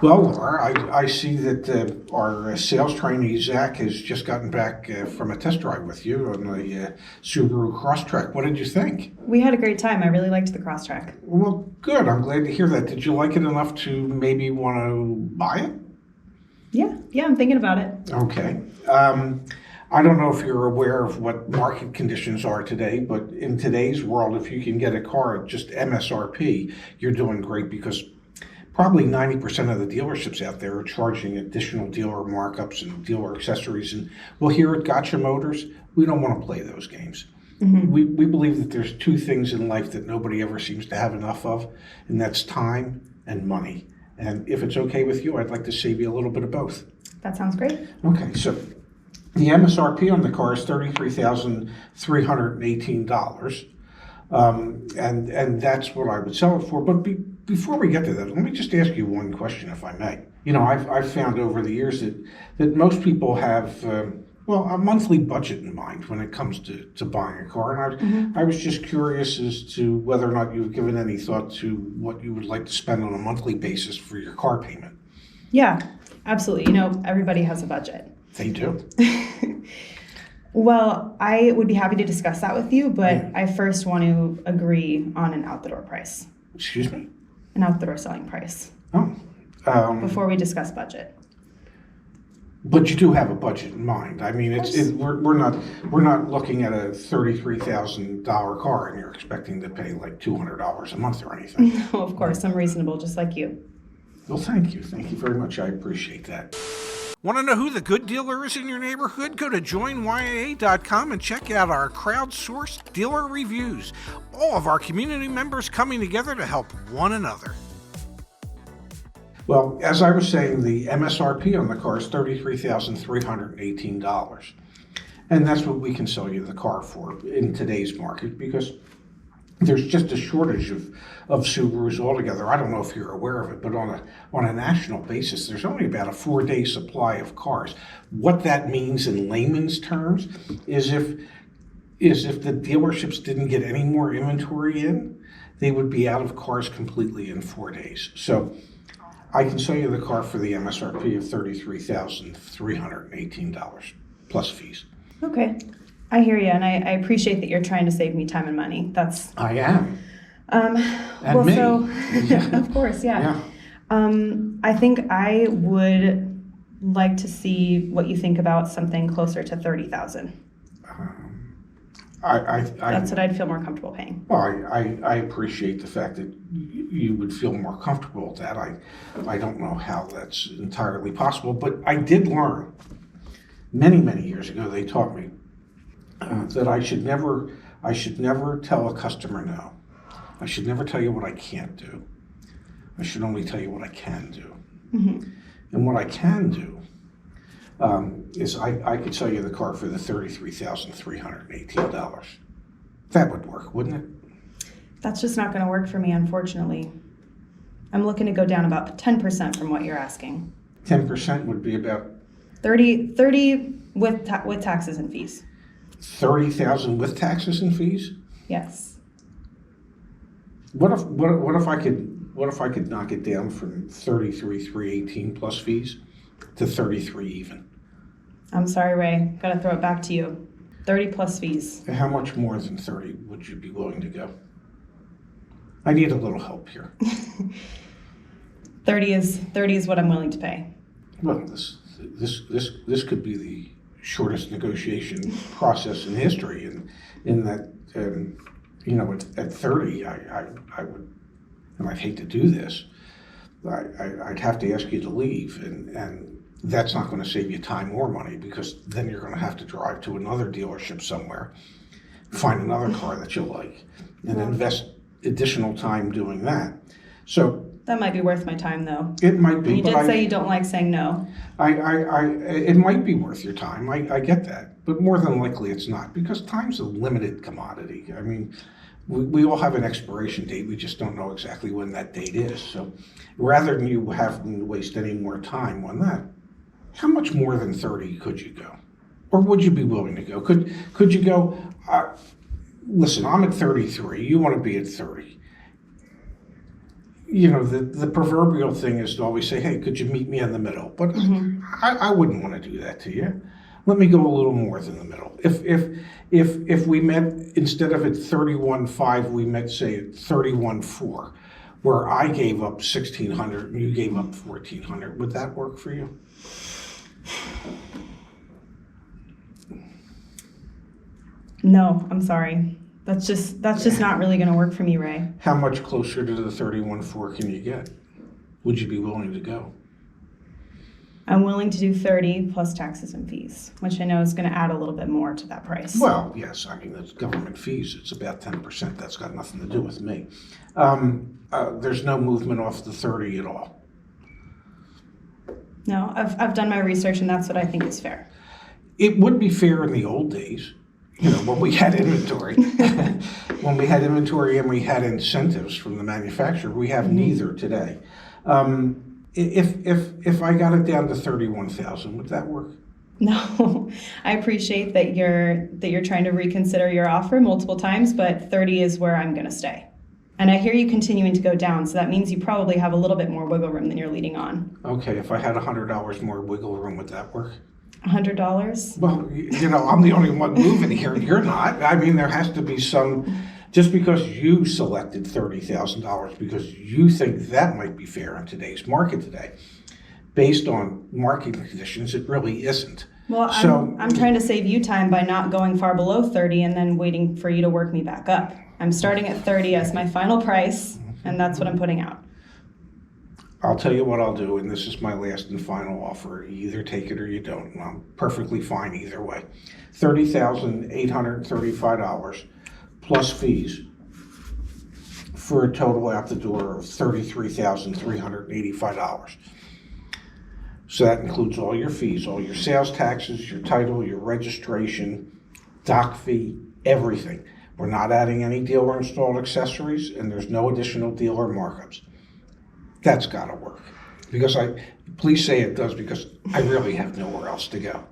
Well, Laura, I see that our sales trainee, Zach, has just gotten back from a test drive with you on the Subaru Crosstrek. What did you think? We had a great time. I really liked the Crosstrek. Well, good. I'm glad to hear that. Did you like it enough to maybe want to buy it? Yeah, I'm thinking about it. Okay. I don't know if you're aware of what market conditions are today, but in today's world, if you can get a car at just MSRP, you're doing great because probably 90% of the dealerships out there are charging additional dealer markups and dealer accessories. And well, here at Gotcha Motors, we don't want to play those games. We believe that there's two things in life that nobody ever seems to have enough of, and that's time and money. And if it's okay with you, I'd like to save you a little bit of both. That sounds great. Okay, so the MSRP on the car is $33,318. And that's what I would sell it for. But before we get to that, let me just ask you one question, if I may. You know, I've found over the years that most people have, a monthly budget in mind when it comes to buying a car. And I was just curious as to whether or not you've given any thought to what you would like to spend on a monthly basis for your car payment. Yeah, absolutely. You know, everybody has a budget. They do. Well, I would be happy to discuss that with you, but I first want to agree on an out-the-door price, Excuse me? an out-the-door selling price, Oh. before we discuss budget. But you do have a budget in mind. I mean, we're not looking at a $33,000 car and you're expecting to pay like $200 a month or anything. No, of course, I'm reasonable, just like you. Well, thank you. Thank you very much. I appreciate that. Want to know who the good dealer is in your neighborhood? Go to joinyaa.com and check out our crowdsourced dealer reviews. All of our community members coming together to help one another. Well, as I was saying, the MSRP on the car is $33,318. And that's what we can sell you the car for in today's market because there's just a shortage of Subarus altogether. I don't know if you're aware of it, but on a national basis, there's only about a 4-day supply of cars. What that means in layman's terms is if the dealerships didn't get any more inventory in, they would be out of cars completely in 4 days. So I can sell you the car for the MSRP of $33,318 plus fees. Okay. I hear you, and I appreciate that you're trying to save me time and money. I am. And well, me. So, of course, yeah. I think I would like to see what you think about something closer to 30,000. That's what I'd feel more comfortable paying. Well, I appreciate the fact that you would feel more comfortable with that. I don't know how that's entirely possible, but I did learn many, many years ago. They taught me that I should never tell a customer no. I should never tell you what I can't do. I should only tell you what I can do. And what I can do is I could sell you the car for the $33,318. That would work, wouldn't it? That's just not going to work for me, unfortunately. I'm looking to go down about 10% from what you're asking. 10% would be about 30 with taxes and fees. 30,000 with taxes and fees? Yes. What if I could knock it down from 33,318 plus fees to 33 even? I'm sorry, Ray. Got to throw it back to you. 30 plus fees. How much more than 30 would you be willing to go? I need a little help here. 30 is what I'm willing to pay. Well, this could be the shortest negotiation process in history, in that at 30 I would, and I'd hate to do this, I'd have to ask you to leave, and that's not going to save you time or money because then you're going to have to drive to another dealership somewhere, find another car that you like, and invest additional time doing that. So that might be worth my time, though. It might be. You did say you don't like saying no. It might be worth your time. I get that, but more than likely it's not because time's a limited commodity. I mean, we all have an expiration date. We just don't know exactly when that date is. So, rather than you having to waste any more time on that, how much more than 30 could you go, or would you be willing to go? Could you go? Listen, I'm at 33. You want to be at 30. the proverbial thing is to always say, hey, could you meet me in the middle? But I wouldn't want to do that to you. Let me go a little more than the middle. If we met, instead of at 31.5, we met, say, at 31.4, where I gave up 1,600 and you gave up 1,400, would that work for you? No, I'm sorry. That's just not really going to work for me, Ray. How much closer to the 31.4 can you get? Would you be willing to go? I'm willing to do 30 plus taxes and fees, which I know is going to add a little bit more to that price. Well, yes, I mean, it's government fees. It's about 10%. That's got nothing to do with me. There's no movement off the 30 at all. No, I've done my research, and that's what I think is fair. It would be fair in the old days, when we had inventory. When we had inventory and we had incentives from the manufacturer. We have neither today. If I got it down to 31,000, would that work? No, I appreciate that you're trying to reconsider your offer multiple times, but 30 is where I'm going to stay. And I hear you continuing to go down, so that means you probably have a little bit more wiggle room than you're leading on. Okay, if I had $100 more wiggle room, would that work? $100? Well, I'm the only one moving here. You're not. I mean, there has to be some. Just because you selected $30,000 because you think that might be fair in today's market today, based on market conditions, it really isn't. Well, I'm trying to save you time by not going far below 30 and then waiting for you to work me back up. I'm starting at 30 as my final price, and that's what I'm putting out. I'll tell you what I'll do, and this is my last and final offer. You either take it or you don't. And I'm perfectly fine either way. $30,835 plus fees for a total out the door of $33,385. So that includes all your fees, all your sales taxes, your title, your registration, doc fee, everything. We're not adding any dealer installed accessories, and there's no additional dealer markups. That's got to work. Please say it does, because I really have nowhere else to go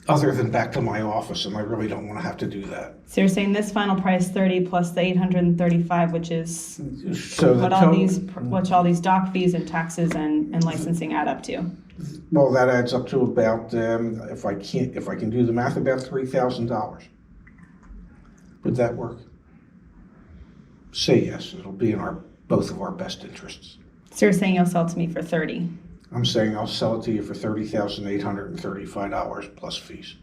other than back to my office, and I really don't want to have to do that. So you're saying this final price 30 plus the 835, which is so what all these doc fees and taxes and licensing add up to? Well, that adds up to about if I can do the math, about $3,000. Would that work? Say yes. It'll be in both of our best interests. So you're saying you'll sell to me for 30? I'm saying I'll sell it to you for $30,835 plus fees.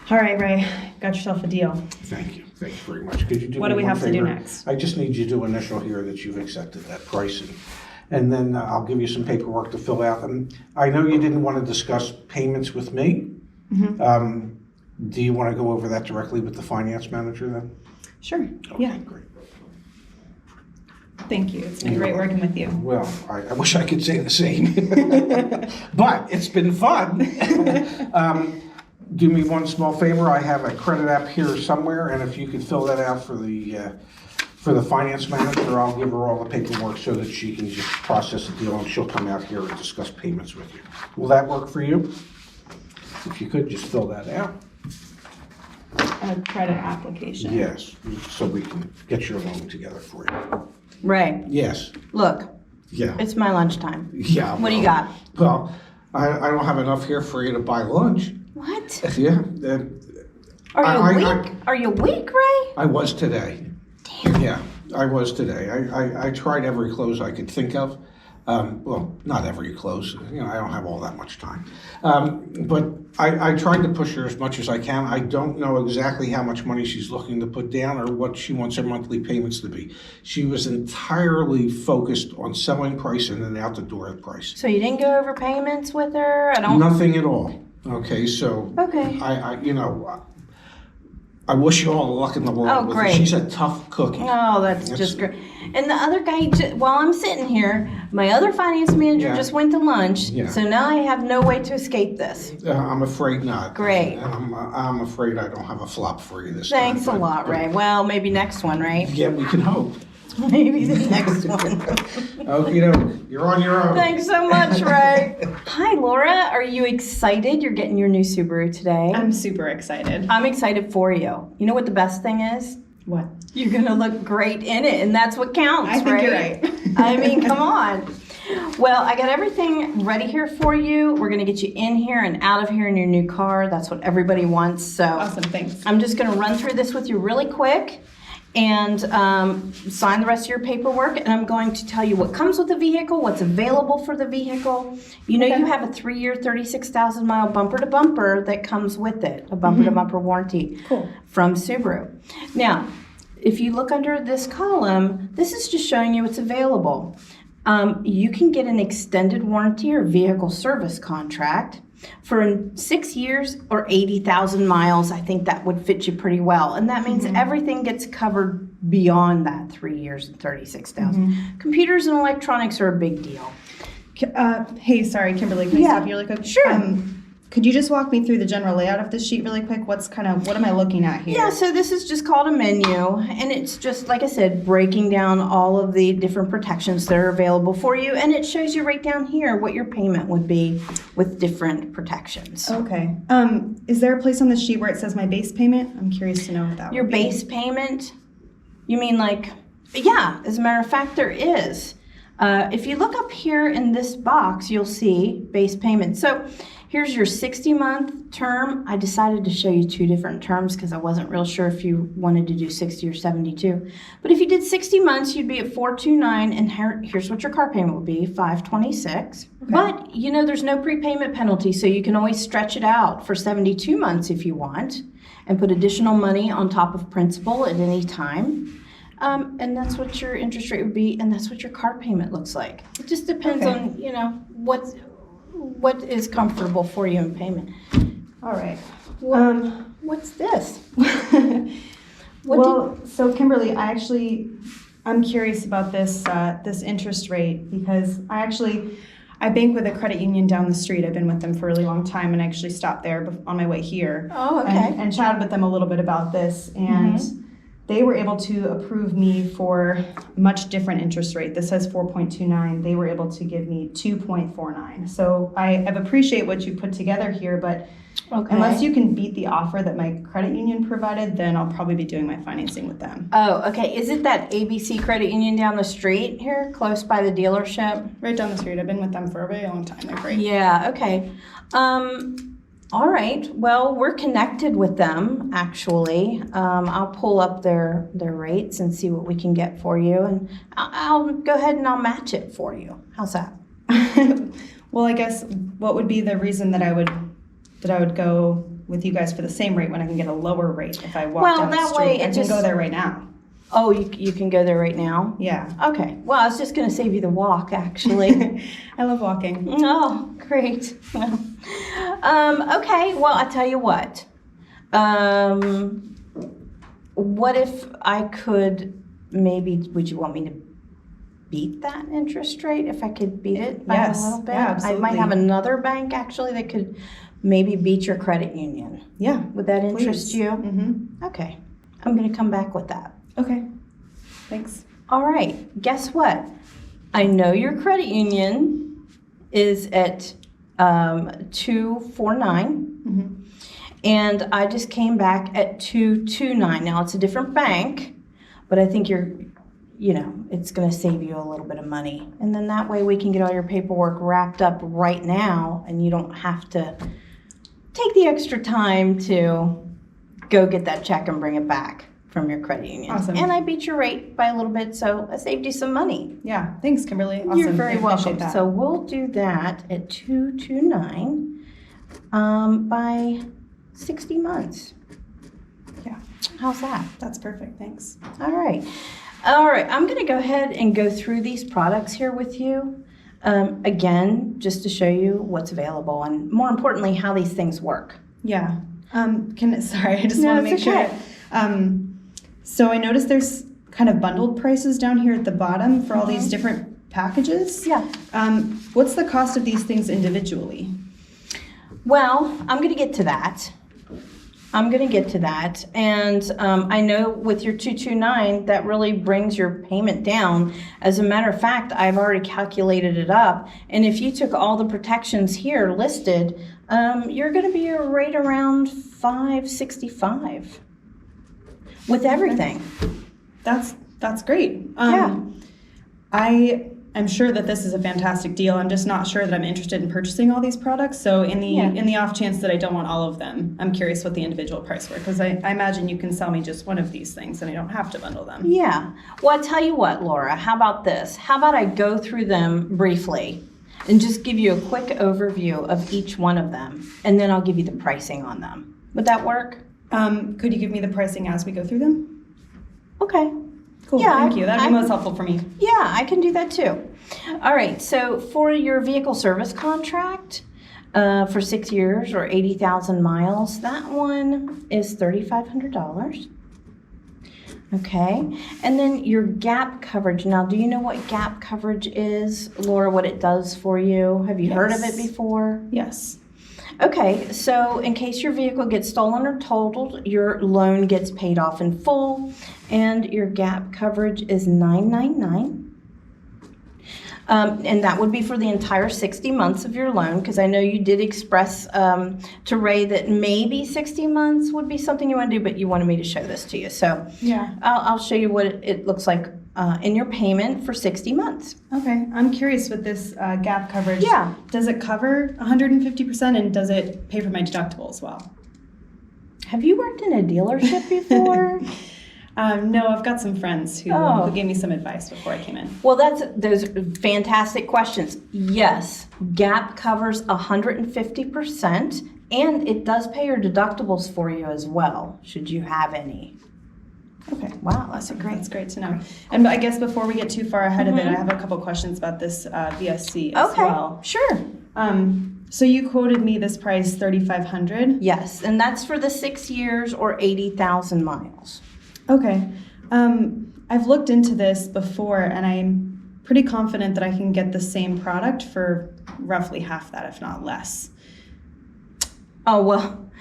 All right, Ray. Got yourself a deal. Thank you. Thank you very much. Could you do what do we have favor? To do next? I just need you to initial here that you've accepted that pricing. And then I'll give you some paperwork to fill out. And I know you didn't want to discuss payments with me. Mm-hmm. Do you want to go over that directly with the finance manager then? Sure. Okay, yeah. Great. Thank you. It's been great working with you. Well, I wish I could say the same. But it's been fun. Do me one small favor. I have a credit app here somewhere, and if you could fill that out for the finance manager, I'll give her all the paperwork so that she can just process the deal, and she'll come out here and discuss payments with you. Will that work for you? If you could, just fill that out. A credit application. Yes, so we can get your loan together for you. Ray, Yes. look, Yeah. it's my lunchtime. Yeah. What do you got? Well, I don't have enough here for you to buy lunch. What? Yeah. Are I- you I- weak? Are you weak, Ray? I was today. Damn. Yeah, I was today. I tried every close I could think of. Well, not every close. I don't have all that much time. But I tried to push her as much as I can. I don't know exactly how much money she's looking to put down or what she wants her monthly payments to be. She was entirely focused on selling price and then out the door price. So you didn't go over payments with her? Nothing at all. Okay, so Okay. I wish you all the luck in the world Oh, with her. great. She's a tough cookie. Oh, that's just great. And the other guy, while I'm sitting here, my other finance manager Yeah. just went to lunch. Yeah. So now I have no way to escape this. I'm afraid not. Great. And I'm afraid I don't have a flop for you this Thanks time. a lot, Ray. Well, maybe next one, right? Yeah, we can hope. Maybe the next one. Okie doke. You're on your own. Thanks so much, Ray. Hi, Laura. Are you excited? You're getting your new Subaru today. I'm super excited. I'm excited for you. You know what the best thing is? What? You're going to look great in it, and that's what counts, I think right? you're right. I mean, come on. Well, I got everything ready here for you. We're going to get you in here and out of here in your new car. That's what everybody wants. So Awesome, thanks. I'm just going to run through this with you really quick and sign the rest of your paperwork. And I'm going to tell you what comes with the vehicle, what's available for the vehicle. You know, Okay. you have a 3-year, 36,000-mile bumper-to-bumper that comes with it, a bumper-to-bumper warranty Cool. from Subaru. Now, if you look under this column, this is just showing you what's available. You can get an extended warranty or vehicle service contract for 6 years or 80,000 miles. I think that would fit you pretty well. And that means everything gets covered beyond that 3 years and 36,000. Computers and electronics are a big deal. Hey, sorry, Kimberly, can I Yeah, stop you really quick? sure. Could you just walk me through the general layout of this sheet really quick? What am I looking at here? Yeah, so this is just called a menu, and it's just, like I said, breaking down all of the different protections that are available for you, and it shows you right down here what your payment would be with different protections. Okay. Is there a place on the sheet where it says my base payment? I'm curious to know what that Your would be. base payment, you mean like, yeah, as a matter of fact, there is. If you look up here in this box, you'll see base payment. So here's your 60-month term. I decided to show you 2 different terms because I wasn't real sure if you wanted to do 60 or 72. But if you did 60 months, you'd be at $429, and here's what your car payment would be, $526. Okay. But, you know, there's no prepayment penalty, so you can always stretch it out for 72 months if you want and put additional money on top of principal at any time. And that's what your interest rate would be, and that's what your car payment looks like. It just depends Okay. on, you know, what is comfortable for you in payment. All right. What's this? So Kimberly, I'm curious about this interest rate because I bank with a credit union down the street. I've been with them for a really long time and actually stopped there on my way here. Oh, okay. And chatted with them a little bit about this, and they were able to approve me for much different interest rate. This says 4.29. They were able to give me 2.49. So I appreciate what you put together here, but Okay. unless you can beat the offer that my credit union provided, then I'll probably be doing my financing with them. Oh, okay. Is it that ABC credit union down the street here, close by the dealership? Right down the street. I've been with them for a very long time. They're great. Yeah, okay. All right. Well, we're connected with them, actually. I'll pull up their rates and see what we can get for you, and I'll go ahead and I'll match it for you. How's that? Well, I guess what would be the reason that I would go with you guys for the same rate when I can get a lower rate if I walk down the that street? way I it can just- go there right now. Oh, you can go there right now? Yeah. Okay. Well, I was just going to save you the walk, actually. I love walking. Oh, great. Okay. Well, I tell you what. What if I could would you want me to beat that interest rate if I could beat it by Yes, a little bit? yeah, I might absolutely. have another bank actually that could maybe beat your credit union. Yeah. Would that interest Please. you? Mm-hmm. Okay. I'm going to come back with that. Okay. Thanks. All right. Guess what? I know your credit union is at 249. Mm-hmm. And I just came back at 229. Now it's a different bank, but I think it's going to save you a little bit of money. And then that way we can get all your paperwork wrapped up right now, and you don't have to take the extra time to go get that check and bring it back from your credit union. Awesome. And I beat your rate by a little bit, so I saved you some money. Yeah. Thanks, Kimberly. Awesome. You're very I appreciate welcome. that. So we'll do that at 229 by 60 months. Yeah. How's that? That's perfect. Thanks. All right. All right. I'm going to go ahead and go through these products here with you. Again, just to show you what's available and more importantly, how these things work. Yeah. Sorry, I just No, want to make it's okay. sure. So I noticed there's kind of bundled prices down here at the bottom for all these different packages. Yeah. What's the cost of these things individually? Well, I'm going to get to that. And I know with your 229, that really brings your payment down. As a matter of fact, I've already calculated it up. And if you took all the protections here listed, you're going to be right around $565. with everything. That's great. Yeah. I'm sure that this is a fantastic deal. I'm just not sure that I'm interested in purchasing all these products. So in the off chance that I don't want all of them, I'm curious what the individual price were, because I imagine you can sell me just one of these things and I don't have to bundle them. Yeah. Well, I tell you what, Laura, how about this? How about I go through them briefly and just give you a quick overview of each one of them, and then I'll give you the pricing on them. Would that work? Could you give me the pricing as we go through them? Okay. Cool, Yeah, thank you. That'd be most helpful for me. Yeah, I can do that too. All right, so for your vehicle service contract for 6 years or 80,000 miles, that one is $3,500. Okay, and then your gap coverage. Now, do you know what gap coverage is, Laura, what it does for you? Have you heard of it before? Yes. Okay, so in case your vehicle gets stolen or totaled, your loan gets paid off in full, and your gap coverage is $999. And that would be for the entire 60 months of your loan, because I know you did express to Ray that maybe 60 months would be something you want to do, but you wanted me to show this to you. So Yeah. I'll show you what it looks like in your payment for 60 months. Okay, I'm curious with this gap coverage. Yeah. Does it cover 150%, and does it pay for my deductible as well? Have you worked in a dealership before? No, I've got some friends who gave me some advice before I came in. Well, those fantastic questions. Yes, GAP covers 150%, and it does pay your deductibles for you as well, should you have any. Okay. Wow, that's That's great to know. And I guess before we get too far ahead of it, I have a couple questions about this VSC as well. Okay, sure. So you quoted me this price, $3,500. Yes, and that's for the 6 years or 80,000 miles. Okay. I've looked into this before, and I'm pretty confident that I can get the same product for roughly half that, if not less. Oh, well,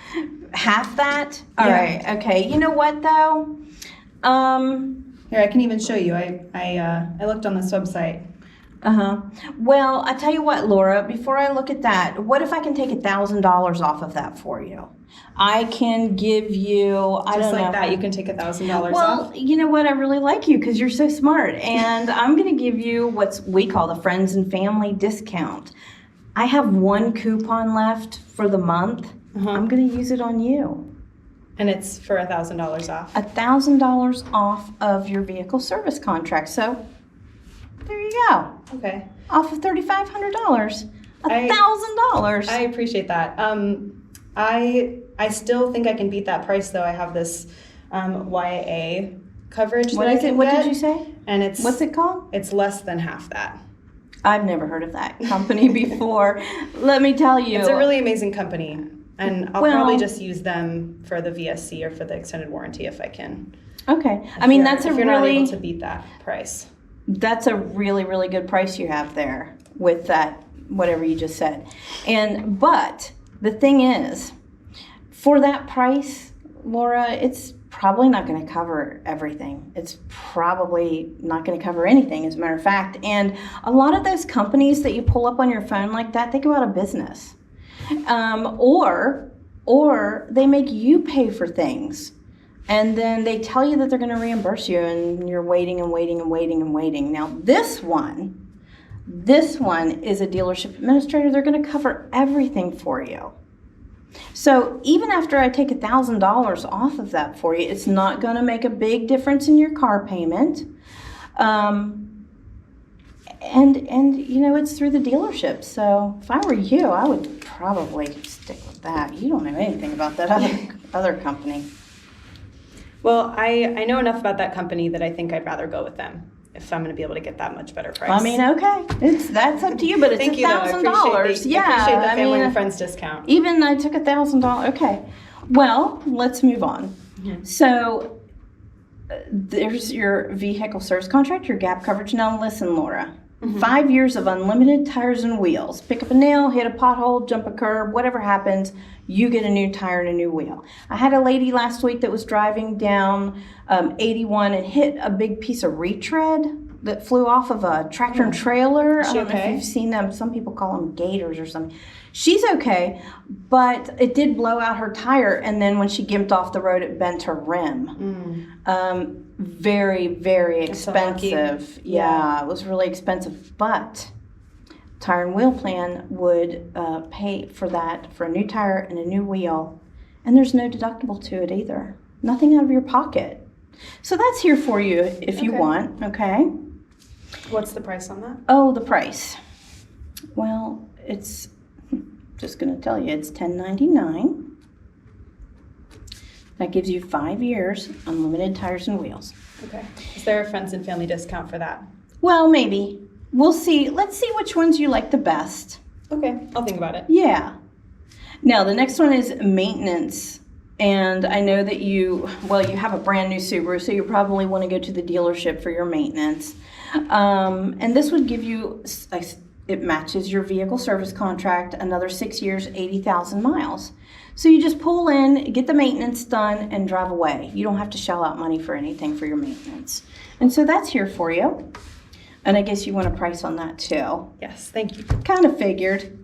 half that? All right, okay. You know what, though? Here, I can even show you. I looked on this website. Well, I tell you what, Laura, before I look at that, what if I can take $1,000 off of that for you? I can give you, I Just don't like know. that, you can take $1,000 off. Well, you know what? I really like you because you're so smart. And I'm going to give you what we call the friends and family discount. I have one coupon left for the month. I'm going to use it on you. And it's for $1,000 off. $1,000 off of your vehicle service contract. So there you go. Okay. Off of $3,500. $1,000. I appreciate that. I still think I can beat that price, though. I have this YA coverage What that is I can it? What get, did you say? and it's What's it called? It's less than half that. I've never heard of that company before. Let me tell you. It's a really amazing company, and I'll Well- probably just use them for the VSC or for the extended warranty if I can. Okay. I mean, that's if you're not able to beat that price. That's a really, really good price you have there with that, whatever you just said. But the thing is, for that price, Laura, it's probably not going to cover everything. It's probably not going to cover anything, as a matter of fact. And a lot of those companies that you pull up on your phone like that, they go out of business. Or they make you pay for things. And then they tell you that they're going to reimburse you, and you're waiting and waiting and waiting and waiting. Now, this one is a dealership administrator. They're going to cover everything for you. So even after I take $1,000 off of that for you, it's not going to make a big difference in your car payment. And you know, it's through the dealership. So if I were you, I would probably stick with that. You don't know anything about that other company. Well, I know enough about that company that I think I'd rather go with them if I'm going to be able to get that much better price. I mean, okay, that's up to you, but it's Thank you, though. I $1,000. appreciate the family and friends discount. Even I took $1,000. Okay, well, let's move on. So there's your vehicle service contract, your gap coverage. Now listen, Laura. 5 years of unlimited tires and wheels. Pick up a nail, hit a pothole, jump a curb, whatever happens, you get a new tire and a new wheel. I had a lady last week that was driving down 81 and hit a big piece of retread. that flew off of a tractor and trailer. Is I she don't know if okay? you've seen them. Some people call them gators or something. She's okay, but it did blow out her tire, and then when she gimped off the road, it bent her rim. Very, very That's unlucky. expensive. Yeah, it was really expensive, but Tire and Wheel Plan would pay for that for a new tire and a new wheel, and there's no deductible to it either. Nothing out of your pocket. So that's here for you if you Okay. want, okay? What's the price on that? Oh, the price. Well, it's just going to tell you it's $10.99. That gives you 5 years, unlimited tires and wheels. Okay. Is there a friends and family discount for that? Well, maybe. We'll see. Let's see which ones you like the best. Okay, I'll think about it. Yeah. Now, the next one is maintenance. And I know that you have a brand new Subaru, so you probably want to go to the dealership for your maintenance. And this would give you, it matches your vehicle service contract, another 6 years, 80,000 miles. So you just pull in, get the maintenance done, and drive away. You don't have to shell out money for anything for your maintenance. And so that's here for you. And I guess you want a price on that too. Yes, thank you. Kind of figured.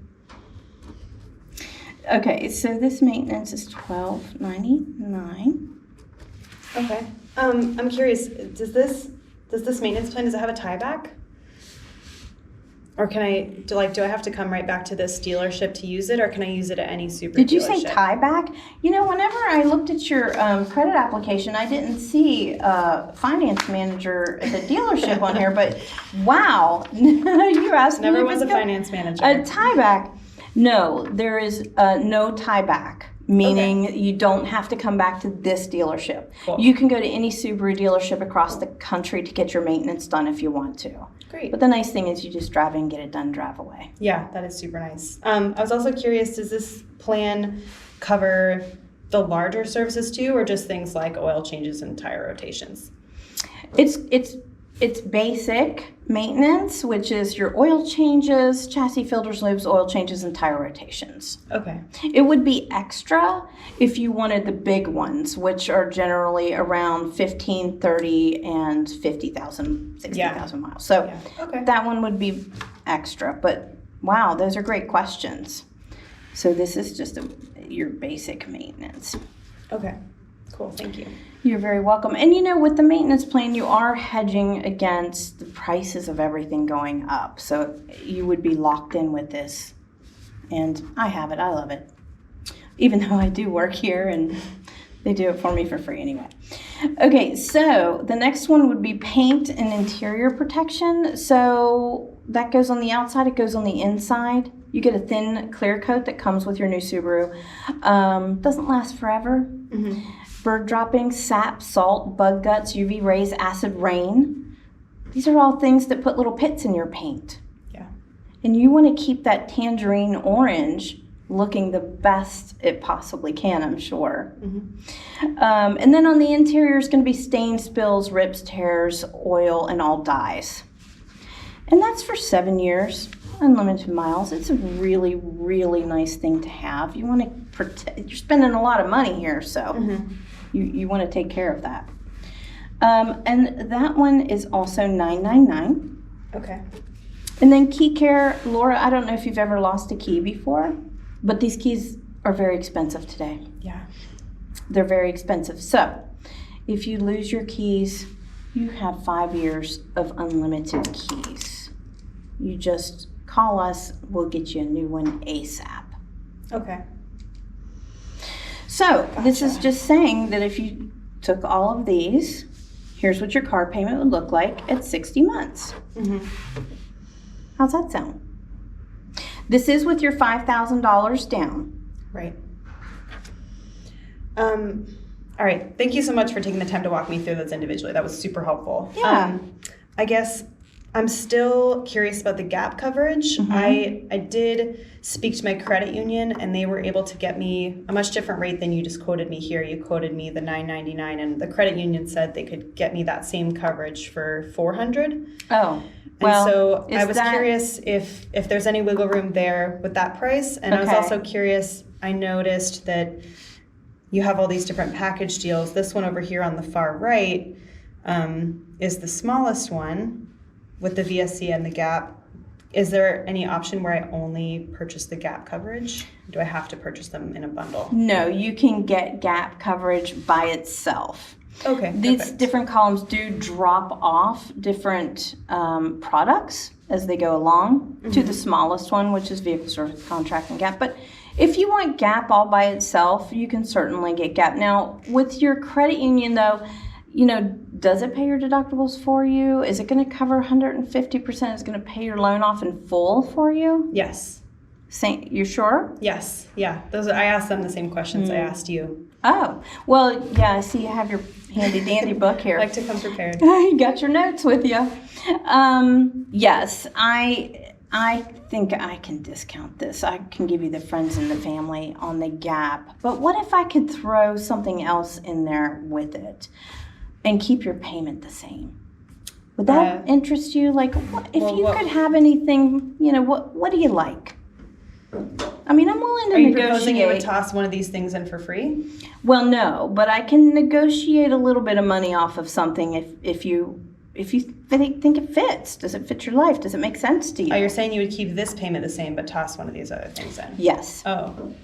Okay, so this maintenance is $12.99. Okay. I'm curious, does this maintenance plan, does it have a tieback? Or can do I have to come right back to this dealership to use it, or can I use it at any Subaru Did you say dealership? tieback? You know, whenever I looked at your credit application, I didn't see finance manager at the dealership on here, but wow, you asked me. Never if was it's a got finance manager. A tieback. No, there is no tieback, meaning you don't have to come back to this dealership. Cool. You can go to any Subaru dealership across the country to get your maintenance done if you want to. Great. But the nice thing is you just drive in, get it done, drive away. Yeah, that is super nice. I was also curious, does this plan cover the larger services too, or just things like oil changes and tire rotations? It's basic maintenance, which is your oil changes, chassis filters, lubes, oil changes, and tire rotations. Okay. It would be extra if you wanted the big ones, which are generally around 15, 30, and 50,000, 60,000 miles. So Okay. that one would be extra. But wow, those are great questions. So this is just your basic maintenance. Okay. Cool. Thank you. You're very welcome. And you know, with the maintenance plan, you are hedging against the prices of everything going up. So you would be locked in with this. And I have it. I love it. Even though I do work here and they do it for me for free anyway. Okay, so the next one would be paint and interior protection. So that goes on the outside, it goes on the inside. You get a thin clear coat that comes with your new Subaru. Doesn't last forever. Bird droppings, sap, salt, bug guts, UV rays, acid rain. These are all things that put little pits in your paint. Yeah. And you want to keep that tangerine orange looking the best it possibly can, I'm sure. And then on the interior is going to be stains, spills, rips, tears, oil, and all dyes. And that's for 7 years, unlimited miles. It's a really, really nice thing to have. You want to protect, you're spending a lot of money here, so you want to take care of that. And that one is also $9.99. Okay. And then key care, Laura, I don't know if you've ever lost a key before, but these keys are very expensive today. Yeah. They're very expensive. So if you lose your keys, you have 5 years of unlimited keys. You just call us, we'll get you a new one ASAP. Okay. So this is just saying that if you took all of these, here's what your car payment would look like at 60 months. How's that sound? This is with your $5,000 down. Right. All right. Thank you so much for taking the time to walk me through those individually. That was super helpful. Yeah. I guess I'm still curious about the gap coverage. I did speak to my credit union, and they were able to get me a much different rate than you just quoted me here. You quoted me the $9.99, and the credit union said they could get me that same coverage for $400. Oh, And so I is was that- curious if there's any wiggle room there with that price. And I was Okay. also curious, I noticed that you have all these different package deals. This one over here on the far right is the smallest one. with the VSC and the gap, is there any option where I only purchase the gap coverage? Do I have to purchase them in a bundle? No, you can get gap coverage by itself. Okay, These perfect. different columns do drop off different products as they go along to the smallest one, which is vehicle service contract and gap. But if you want gap all by itself, you can certainly get gap. Now, with your credit union, though, you know, does it pay your deductibles for you? Is it going to cover 150%? Is it going to pay your loan off in full for you? Yes. You sure? Yes. Yeah. I asked them the same questions I asked you. Oh, well, yeah, I see you have your handy dandy book here. I like to come prepared. You got your notes with you. Yes, I think I can discount this. I can give you the friends and the family on the gap. But what if I could throw something else in there with it and keep your payment the same? Would that interest you? Like, if you could have anything, you know, what do you like? I mean, I'm willing to Are you negotiate. proposing you would toss one of these things in for free? Well, no, but I can negotiate a little bit of money off of something if you think it fits. Does it fit your life? Does it make sense to you? Oh, you're saying you would keep this payment the same, but toss one of these other things in? Yes. Oh.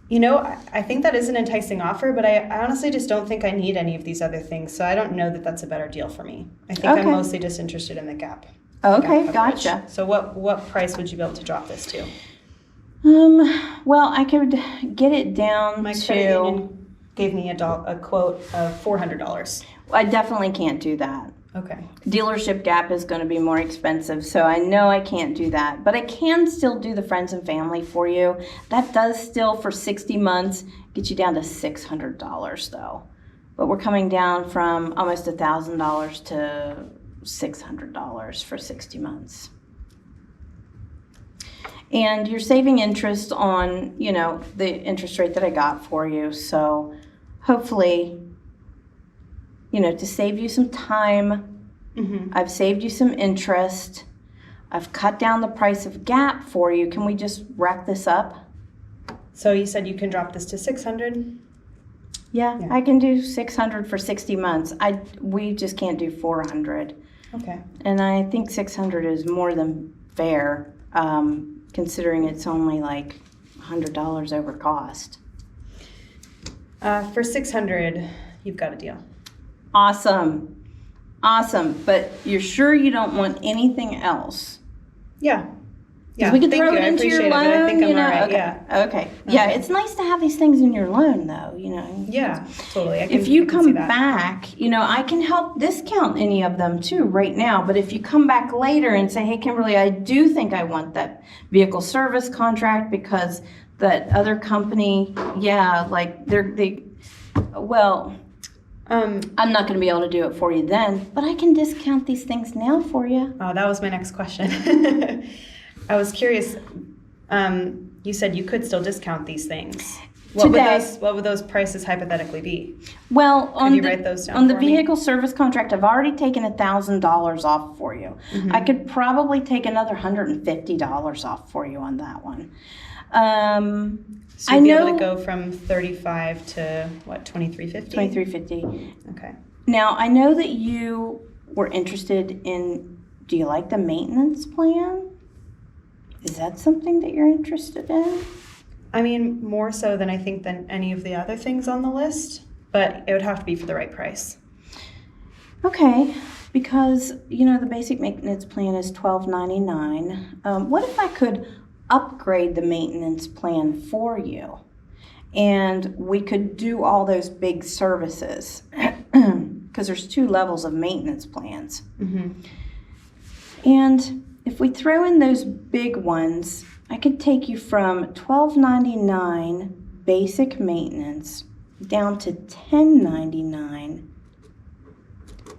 You know, I think that is an enticing offer, but I honestly just don't think I need any of these other things, so I don't know that that's a better deal for me. I think Okay. I'm mostly just interested in the gap. Okay, Gap coverage. gotcha. So what price would you be able to drop this to? Well, I could get it down My to. credit union gave me a quote of $400. I definitely can't do that. Okay. Dealership gap is going to be more expensive, so I know I can't do that. But I can still do the friends and family for you. That does still, for 60 months, get you down to $600 though. But we're coming down from almost $1,000 to $600 for 60 months. And you're saving interest on, you know, the interest rate that I got for you. So hopefully, you know, to save you some time, I've saved you some interest. I've cut down the price of gap for you. Can we just rack this up? So you said you can drop this to $600? Yeah, I can do $600 for 60 months. We just can't do $400. Okay. And I think $600 is more than fair, considering it's only like $100 over cost. For $600, you've got a deal. Awesome. But you're sure you don't want anything else? Yeah. Yeah. We could Thank throw you. it I into your appreciate loan. it, but I think I'm you know? all right. Okay. Yeah. Okay. Yeah, it's nice to have these things in your loan, though. You know. Yeah. Totally. If you I can see come that. back, you know, I can help discount any of them too right now. But if you come back later and say, "Hey, Kimberly, I do think I want that vehicle service contract because that other company, yeah, like I'm not going to be able to do it for you then, but I can discount these things now for you." Oh, that was my next question. I was curious. You said you could still discount these things. What would those prices hypothetically be? Well, on you write those down on the for me? vehicle service contract, I've already taken $1,000 off for you. I could probably take another $150 off for you on that one. So you'd be able to go from 35 to what, 2350? $23.50. Okay. Now, I know that you were interested in, do you like the maintenance plan? Is that something that you're interested in? I mean, more so than I think than any of the other things on the list, but it would have to be for the right price. Okay, because, you know, the basic maintenance plan is $12.99. What if I could upgrade the maintenance plan for you? And we could do all those big services, because there's 2 levels of maintenance plans. And if we throw in those big ones, I could take you from $12.99 basic maintenance down to $10.99,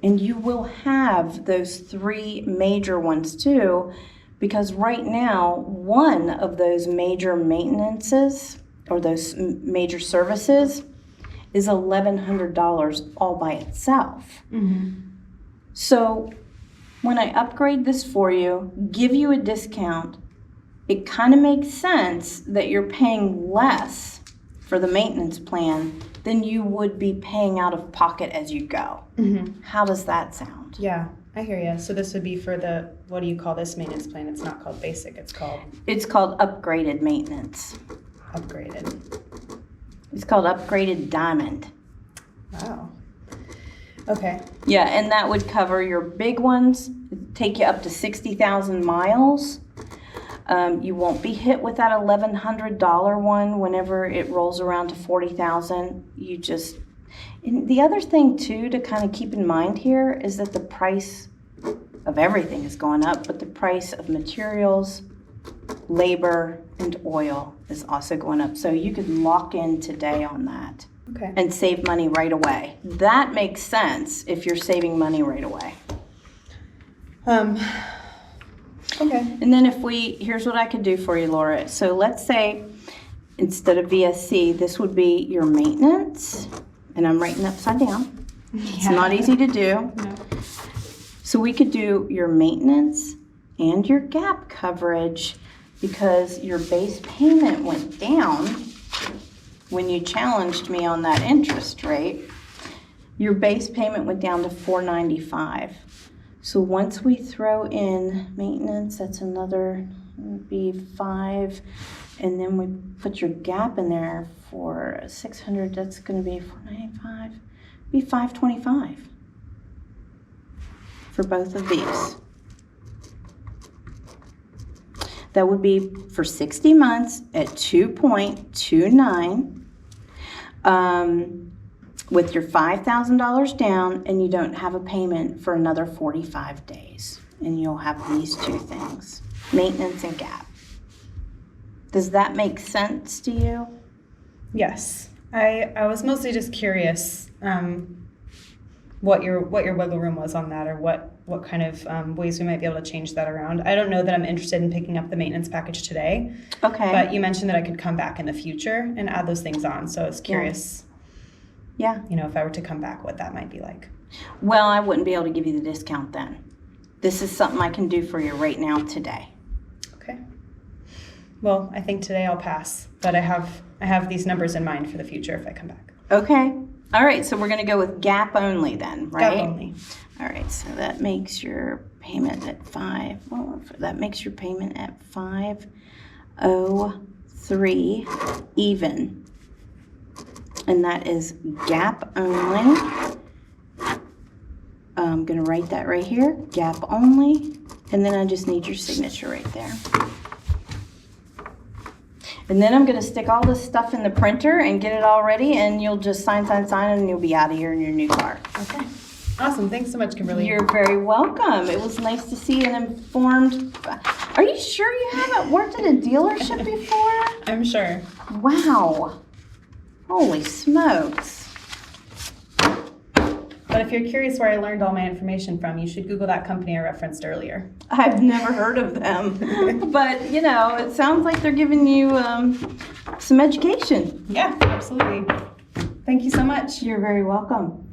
and you will have those 3 major ones too, because right now one of those major maintenances or those major services is $1,100 all by itself. So when I upgrade this for you, give you a discount, it kind of makes sense that you're paying less for the maintenance plan then you would be paying out of pocket as you go. How does that sound? Yeah, I hear you. So this would be for the, what do you call this maintenance plan? It's not called basic, it's called It's called upgraded maintenance. upgraded. It's called upgraded diamond. Wow. Okay. Yeah, and that would cover your big ones, take you up to 60,000 miles. You won't be hit with that $1,100 one whenever it rolls around to 40,000. You just, and the other thing too to kind of keep in mind here is that the price of everything is going up, but the price of materials, labor, and oil is also going up. So you could lock in today on that. Okay. And save money right away. That makes sense if you're saving money right away. Okay. And then here's what I could do for you, Laura. So let's say instead of VSC, this would be your maintenance. And I'm writing upside down. It's not easy to do. No. So we could do your maintenance and your gap coverage because your base payment went down when you challenged me on that interest rate. Your base payment went down to $495. So once we throw in maintenance, that's another, would be 5, and then we put your gap in there for 600. That's going to be 495. Be 525 for both of these. That would be for 60 months at 2.29. With your $5,000 down, and you don't have a payment for another 45 days. And you'll have these two things, maintenance and gap. Does that make sense to you? Yes. I was mostly just curious what your wiggle room was on that, or what kind of ways we might be able to change that around. I don't know that I'm interested in picking up the maintenance package today. Okay. But you mentioned that I could come back in the future and add those things on. So I was curious. Yeah. You know, if I were to come back, what that might be like. Well, I wouldn't be able to give you the discount then. This is something I can do for you right now today. Okay. Well, I think today I'll pass, but I have these numbers in mind for the future if I come back. Okay. All right, so we're going to go with gap only then, right? Gap only. All right, so that makes your payment at 5. Well, that makes your payment at 503 even. And that is gap only. I'm going to write that right here, gap only. And then I just need your signature right there. And then I'm going to stick all this stuff in the printer and get it all ready, and you'll just sign, and you'll be out of here in your new car. Okay. Awesome. Thanks so much, Kimberly. You're very welcome. It was nice to see an informed. Are you sure you haven't worked at a dealership before? I'm sure. Wow. Holy smokes. But if you're curious where I learned all my information from, you should Google that company I referenced earlier. I've never heard of them. But, you know, it sounds like they're giving you some education. Yeah, absolutely. Thank you so much. You're very welcome.